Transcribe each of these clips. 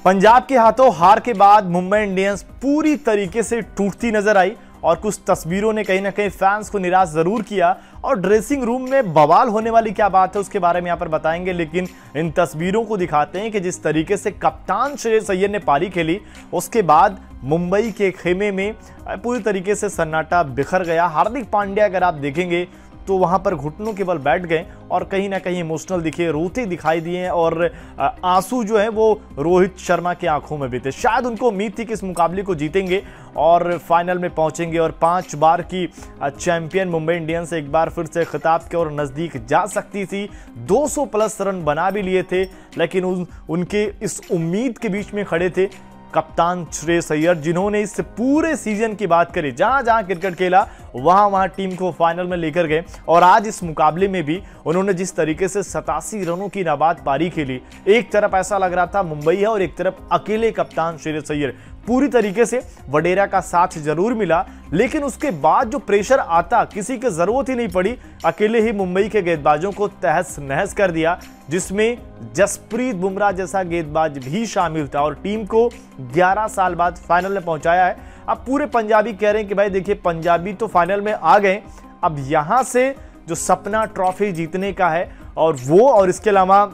पंजाब के हाथों हार के बाद मुंबई इंडियंस पूरी तरीके से टूटती नजर आई और कुछ तस्वीरों ने कहीं ना कहीं फैंस को निराश जरूर किया। और ड्रेसिंग रूम में बवाल होने वाली क्या बात है उसके बारे में यहाँ पर बताएंगे, लेकिन इन तस्वीरों को दिखाते हैं कि जिस तरीके से कप्तान श्रेयस अय्यर ने पारी खेली उसके बाद मुंबई के खेमे में पूरी तरीके से सन्नाटा बिखर गया। हार्दिक पांड्या अगर आप देखेंगे तो वहां पर घुटनों के बल बैठ गए और कहीं ना कहीं इमोशनल दिखे, रोते दिखाई दिए और आंसू जो है वो रोहित शर्मा की आंखों में भी थे। शायद उनको उम्मीद थी कि इस मुकाबले को जीतेंगे और फाइनल में पहुंचेंगे और 5 बार की चैंपियन मुंबई इंडियंस एक बार फिर से खिताब के और नजदीक जा सकती थी। 200 प्लस रन बना भी लिए थे, लेकिन उनके इस उम्मीद के बीच में खड़े थे कप्तान श्रेयस अय्यर, जिन्होंने इस पूरे सीजन की बात करी, जहां जहां क्रिकेट खेला वहां टीम को फाइनल में लेकर गए। और आज इस मुकाबले में भी उन्होंने जिस तरीके से 87 रनों की नाबाद पारी खेली, एक तरफ ऐसा लग रहा था मुंबई है और एक तरफ अकेले कप्तान श्रेयस अय्यर। पूरी तरीके से वडेरा का साथ जरूर मिला, लेकिन उसके बाद जो प्रेशर आता किसी की जरूरत ही नहीं पड़ी, अकेले ही मुंबई के गेंदबाजों को तहस नहस कर दिया, जिसमें जसप्रीत बुमराह जैसा गेंदबाज भी शामिल था और टीम को 11 साल बाद फाइनल में पहुंचाया है। अब पूरे पंजाबी कह रहे हैं कि भाई देखिए पंजाबी तो फाइनल में आ गए, अब यहां से जो सपना ट्रॉफी जीतने का है और इसके अलावा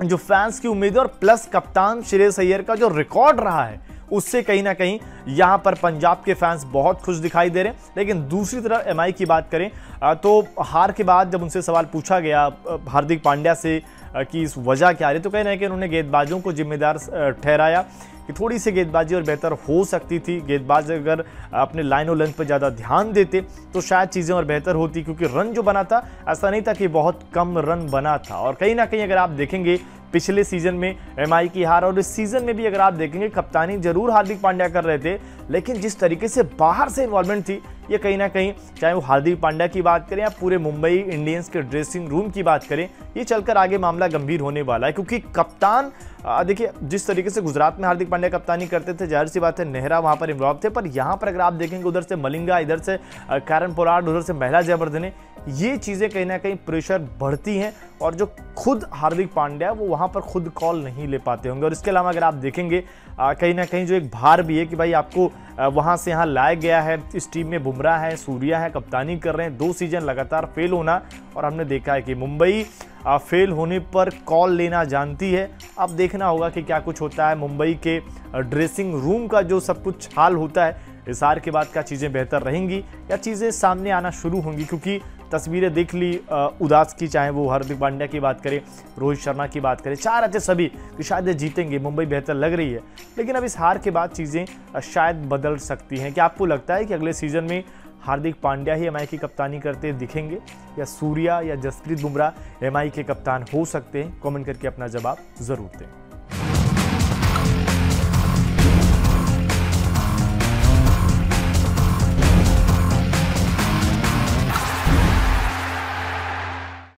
जो फैंस की उम्मीद और प्लस कप्तान श्रेयस अय्यर का जो रिकॉर्ड रहा है उससे कहीं ना कहीं यहां पर पंजाब के फैंस बहुत खुश दिखाई दे रहे हैं। लेकिन दूसरी तरफ एमआई की बात करें तो हार के बाद जब उनसे सवाल पूछा गया हार्दिक पांड्या से कि इस वजह क्या है, तो कहीं ना कहीं उन्होंने गेंदबाजों को जिम्मेदार ठहराया कि थोड़ी सी गेंदबाजी और बेहतर हो सकती थी। गेंदबाज अगर अपने लाइन और लेंथ पर ज़्यादा ध्यान देते तो शायद चीज़ें और बेहतर होती, क्योंकि रन जो बना था ऐसा नहीं था कि बहुत कम रन बना था। और कहीं ना कहीं अगर आप देखेंगे पिछले सीजन में एमआई की हार और इस सीजन में भी अगर आप देखेंगे कप्तानी जरूर हार्दिक पांड्या कर रहे थे, लेकिन जिस तरीके से बाहर से इन्वॉल्वमेंट थी ये कहीं ना कहीं, चाहे वो हार्दिक पांड्या की बात करें या पूरे मुंबई इंडियंस के ड्रेसिंग रूम की बात करें, ये चलकर आगे मामला गंभीर होने वाला है। क्योंकि कप्तान देखिए जिस तरीके से गुजरात में हार्दिक पांड्या कप्तानी करते थे, जाहिर सी बात है नेहरा वहां पर इन्वॉल्व थे, पर यहां पर अगर आप देखेंगे उधर से मलिंगा, इधर से कैरन पोलार्ड, उधर से महिला जयवर्धने, ये चीज़ें कहीं ना कहीं प्रेशर बढ़ती हैं और जो खुद हार्दिक पांड्या वो वहाँ पर खुद कॉल नहीं ले पाते होंगे। और इसके अलावा अगर आप देखेंगे कहीं ना कहीं जो एक भार भी है कि भाई आपको वहाँ से यहाँ लाया गया है, इस टीम में बुमराह है, सूर्या है, कप्तानी कर रहे हैं, 2 सीजन लगातार फेल होना, और हमने देखा है कि मुंबई फेल होने पर कॉल लेना जानती है। अब देखना होगा कि क्या कुछ होता है मुंबई के ड्रेसिंग रूम का जो सब कुछ हाल होता है इस हार के बाद, क्या चीज़ें बेहतर रहेंगी या चीज़ें सामने आना शुरू होंगी। क्योंकि तस्वीरें देख ली उदास की, चाहे वो हार्दिक पांड्या की बात करें, रोहित शर्मा की बात करें, चाह रहे थे सभी कि शायद जीतेंगे, मुंबई बेहतर लग रही है, लेकिन अब इस हार के बाद चीज़ें शायद बदल सकती हैं। क्या आपको लगता है कि अगले सीजन में हार्दिक पांड्या ही एमआई की कप्तानी करते दिखेंगे या सूर्या या जसप्रीत बुमराह एमआई के कप्तान हो सकते हैं? कमेंट करके अपना जवाब जरूर दें।